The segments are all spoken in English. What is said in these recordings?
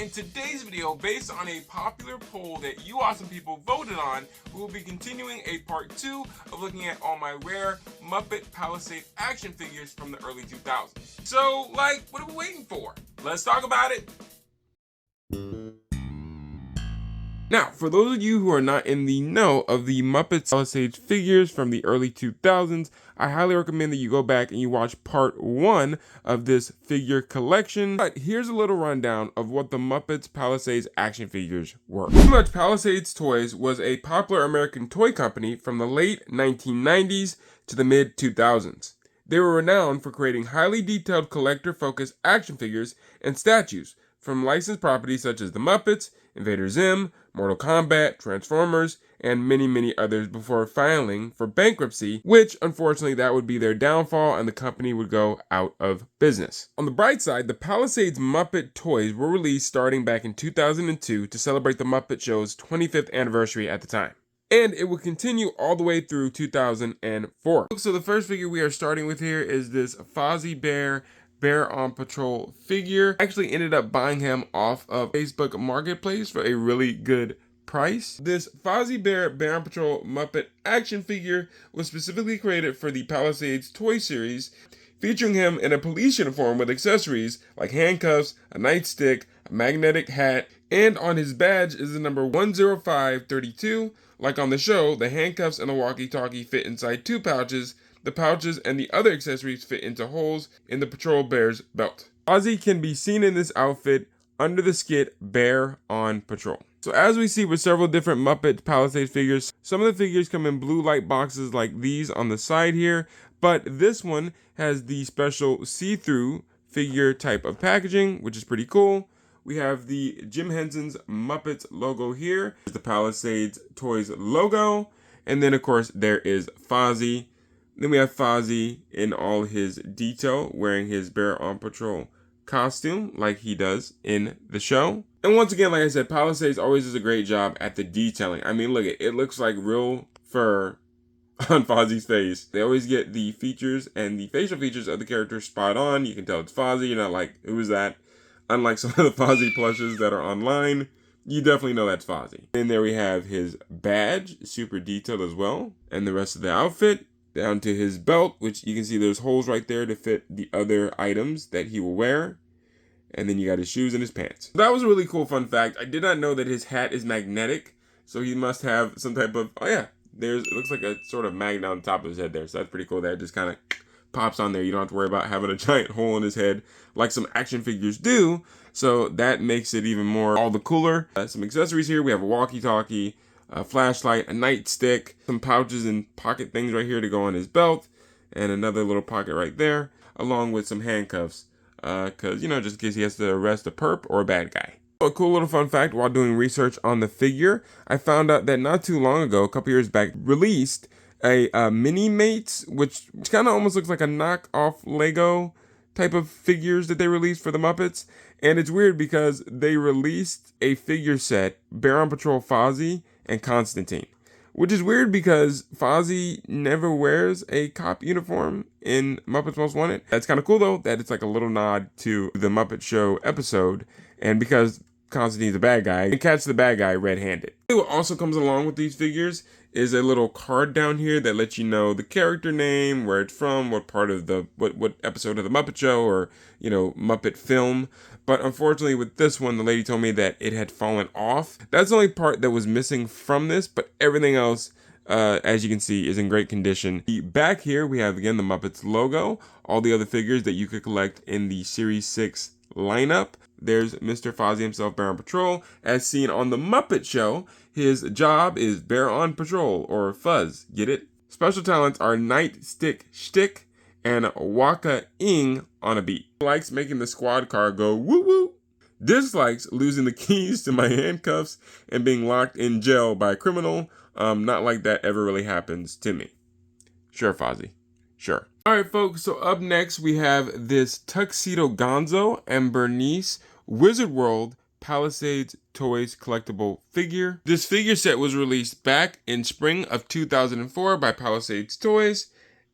In today's video, based on a popular poll that you awesome people voted on, we will be continuing a part 2 of looking at all my rare Muppet Palisades action figures from the early 2000s. So, what are we waiting for? Let's talk about it. Now, for those of you who are not in the know of the Muppet Palisades figures from the early 2000s, I highly recommend that you go back and you watch part 1 of this figure collection. But here's a little rundown of what the Muppets Palisades action figures were. Pretty much, Palisades Toys was a popular American toy company from the late 1990s to the mid 2000s. They were renowned for creating highly detailed collector-focused action figures and statues from licensed properties such as the Muppets, Invader Zim, Mortal Kombat, Transformers, and many others before filing for bankruptcy, which unfortunately that would be their downfall and the company would go out of business. On the bright side, the Palisades Muppet toys were released starting back in 2002 to celebrate the Muppet Show's 25th anniversary at the time. And it would continue all the way through 2004. So the first figure we are starting with here is this Fozzie Bear on Patrol figure. I actually ended up buying him off of Facebook Marketplace for a really good price. This Fozzie Bear on Patrol Muppet action figure was specifically created for the Palisades toy series, featuring him in a police uniform with accessories like handcuffs, a nightstick, a magnetic hat, and on his badge is the number 10532. Like on the show, the handcuffs and the walkie-talkie fit inside 2 pouches. The pouches and the other accessories fit into holes in the Patrol Bear's belt. Fozzie can be seen in this outfit under the skit Bear on Patrol. So as we see with several different Muppet Palisades figures, some of the figures come in blue light boxes like these on the side here, but this one has the special see-through figure type of packaging, which is pretty cool. We have the Jim Henson's Muppets logo here, the Palisades Toys logo, and then of course there is Fozzie. Then we have Fozzie in all his detail, wearing his Bear on Patrol costume like he does in the show. And once again, like I said, Palisades always does a great job at the detailing. I mean, look, it looks like real fur on Fozzie's face. They always get the features and the facial features of the character spot on. You can tell it's Fozzie. You're not like, who is that? Unlike some of the Fozzie plushes that are online, you definitely know that's Fozzie. And there we have his badge, super detailed as well, and the rest of the outfit. Down to his belt, which you can see there's holes right there to fit the other items that he will wear. And then you got his shoes and his pants. That was a really cool fun fact. I did not know that his hat is magnetic, so he must have some type of, it looks like a sort of magnet on top of his head there. So that's pretty cool. That just kind of pops on there. You don't have to worry about having a giant hole in his head like some action figures do. So that makes it even more all the cooler. Some accessories here. We have a walkie-talkie, a flashlight, a nightstick, some pouches and pocket things right here to go on his belt, and another little pocket right there, along with some handcuffs, just in case he has to arrest a perp or a bad guy. A cool little fun fact, while doing research on the figure, I found out that not too long ago, a couple years back, released a Mini-Mates, which kind of almost looks like a knockoff Lego type of figures that they released for the Muppets. And it's weird because they released a figure set, Bear on Patrol Fozzie and Constantine, which is weird because Fozzie never wears a cop uniform in Muppets Most Wanted. That's kind of cool though, that it's like a little nod to the Muppet Show episode, and because Constantine's a bad guy, you can catch the bad guy red-handed. What also comes along with these figures is a little card down here that lets you know the character name, where it's from, what part of the what episode of the Muppet Show, or Muppet film. But unfortunately with this one, the lady told me that it had fallen off. That's the only part that was missing from this, but everything else, as you can see, is in great condition. Back here we have again the Muppets logo, all the other figures that you could collect in the Series 6 lineup. There's Mr. Fozzie himself, Bear on Patrol. As seen on the Muppet Show, his job is Bear on Patrol, or Fuzz, get it? Special talents are Nightstick Shtick and Waka-ing on a beat. Likes making the squad car go woo woo. Dislikes losing the keys to my handcuffs and being locked in jail by a criminal. Not like that ever really happens to me. Sure, Fozzie. Sure. Alright folks, so up next we have this Tuxedo Gonzo and Bernice Wizard World Palisades Toys collectible figure. This figure set was released back in spring of 2004 by Palisades Toys,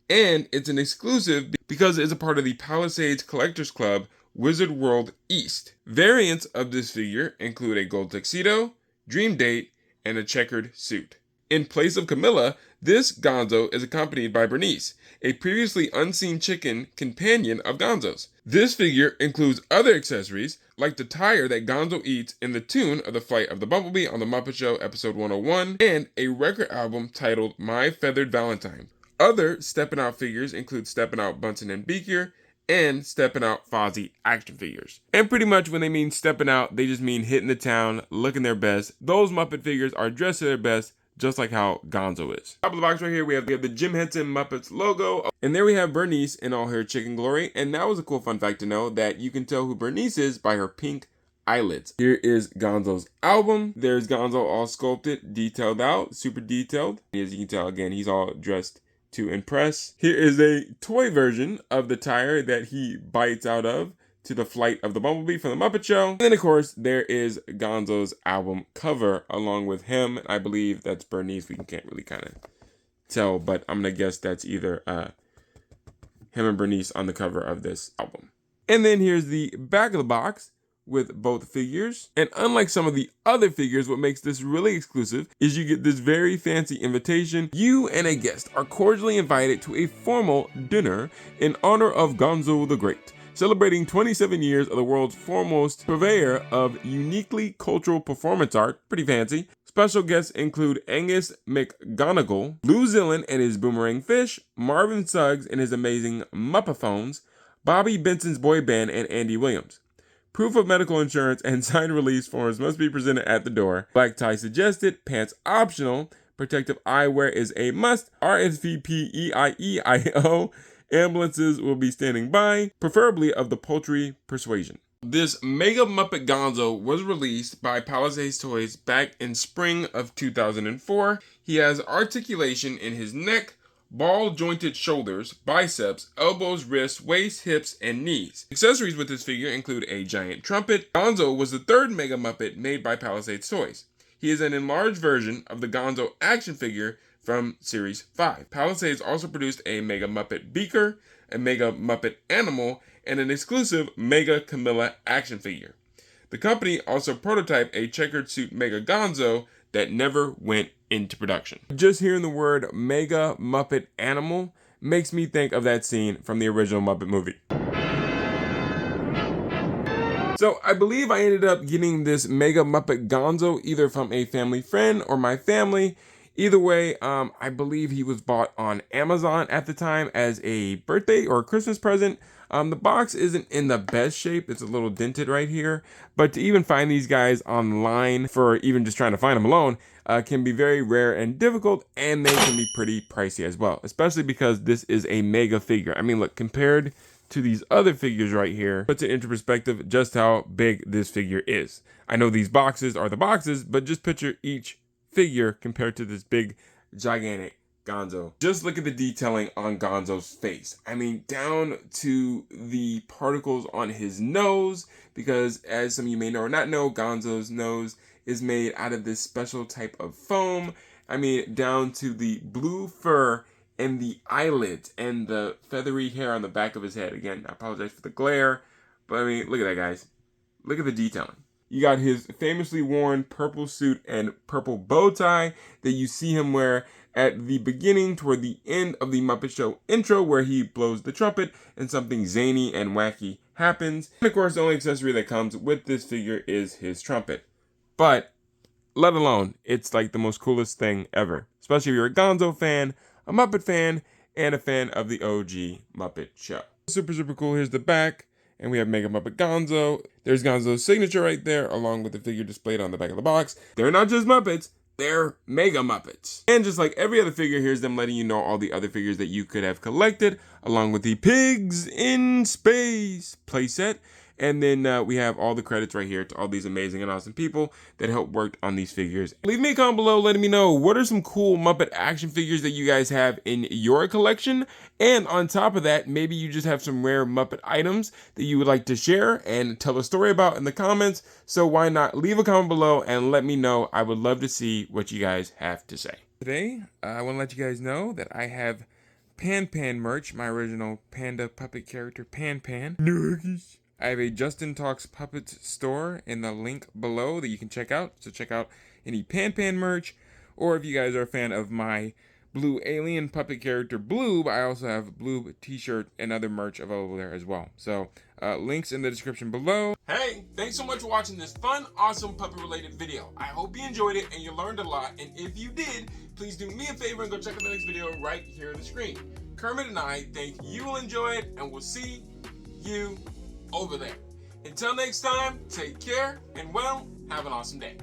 and it's an exclusive because it's a part of the Palisades Collectors Club Wizard World East. Variants of this figure include a gold tuxedo, dream date, and a checkered suit. In place of Camilla, this Gonzo is accompanied by Bernice, a previously unseen chicken companion of Gonzo's. This figure includes other accessories, like the tire that Gonzo eats in the tune of the Flight of the Bumblebee on The Muppet Show episode 101, and a record album titled My Feathered Valentine. Other Steppin' Out figures include Steppin' Out Bunsen and Beaker, and Steppin' Out Fozzie action figures. And pretty much when they mean stepping out, they just mean hitting the town, looking their best. Those Muppet figures are dressed to their best, just like how Gonzo is. Top of the box right here, we have the Jim Henson Muppets logo. And there we have Bernice in all her chicken glory. And that was a cool fun fact to know that you can tell who Bernice is by her pink eyelids. Here is Gonzo's album. There's Gonzo all sculpted, detailed out, super detailed. As you can tell, again, he's all dressed to impress. Here is a toy version of the tire that he bites out of to the Flight of the Bumblebee from the Muppet Show. And then, of course, there is Gonzo's album cover along with him. I believe that's Bernice. We can't really kind of tell, but I'm going to guess that's either him and Bernice on the cover of this album. And then here's the back of the box with both figures. And unlike some of the other figures, what makes this really exclusive is you get this very fancy invitation. You and a guest are cordially invited to a formal dinner in honor of Gonzo the Great, celebrating 27 years of the world's foremost purveyor of uniquely cultural performance art. Pretty fancy. Special guests include Angus McGonagall, Lou Zillan and his boomerang fish, Marvin Suggs and his amazing Muppaphones, Bobby Benson's boy band, and Andy Williams. Proof of medical insurance and signed release forms must be presented at the door. Black tie suggested, pants optional, protective eyewear is a must, RSVP EIEIO, ambulances will be standing by, preferably of the poultry persuasion. This Mega Muppet Gonzo was released by Palisades Toys back in spring of 2004. He has articulation in his neck, ball-jointed shoulders, biceps, elbows, wrists, waist, hips, and knees. Accessories with this figure include a giant trumpet. Gonzo was the third Mega Muppet made by Palisades Toys. He is an enlarged version of the Gonzo action figure from Series 5. Palisades also produced a Mega Muppet Beaker, a Mega Muppet Animal, and an exclusive Mega Camilla action figure. The company also prototyped a checkered suit Mega Gonzo that never went into production. Just hearing the word Mega Muppet Animal makes me think of that scene from the original Muppet movie. So I believe I ended up getting this Mega Muppet Gonzo either from a family friend or my family. Either way, I believe he was bought on Amazon at the time as a birthday or a Christmas present. The box isn't in the best shape. It's a little dented right here. But to even find these guys online for even just trying to find them alone can be very rare and difficult, and they can be pretty pricey as well, especially because this is a mega figure. I mean, look, compared to these other figures right here, puts it into perspective just how big this figure is. I know these boxes are the boxes, but just picture each figure compared to this big, gigantic Gonzo. Just look at the detailing on Gonzo's face. I mean, down to the particles on his nose, because as some of you may know or not know, Gonzo's nose is made out of this special type of foam. I mean, down to the blue fur and the eyelids and the feathery hair on the back of his head. Again, I apologize for the glare, but I mean, look at that, guys. Look at the detailing. You got his famously worn purple suit and purple bow tie that you see him wear at the beginning toward the end of the Muppet Show intro, where he blows the trumpet and something zany and wacky happens. And of course, the only accessory that comes with this figure is his trumpet. But let alone, it's like the most coolest thing ever, especially if you're a Gonzo fan, a Muppet fan, and a fan of the OG Muppet Show. Super, super cool. Here's the back. And we have Mega Muppet Gonzo. There's Gonzo's signature right there, along with the figure displayed on the back of the box. They're not just Muppets, they're Mega Muppets. And just like every other figure, here's them letting you know all the other figures that you could have collected, along with the Pigs in Space playset. And then we have all the credits right here to all these amazing and awesome people that helped work on these figures. Leave me a comment below letting me know what are some cool Muppet action figures that you guys have in your collection. And on top of that, maybe you just have some rare Muppet items that you would like to share and tell a story about in the comments. So why not leave a comment below and let me know. I would love to see what you guys have to say. Today, I want to let you guys know that I have Pan Pan merch, my original panda puppet character Pan Pan. Nuggies. I have a Justin Talks Puppets store in the link below that you can check out. So check out any Pan merch, or if you guys are a fan of my blue alien puppet character Bloob, I also have Bloob t-shirt and other merch available there as well. So links in the description below. Hey, thanks so much for watching this fun, awesome puppet related video. I hope you enjoyed it and you learned a lot, and if you did, please do me a favor and go check out the next video right here on the screen. Kermit and I think you will enjoy it, and we'll see you over there. Until next time, take care and, well, have an awesome day.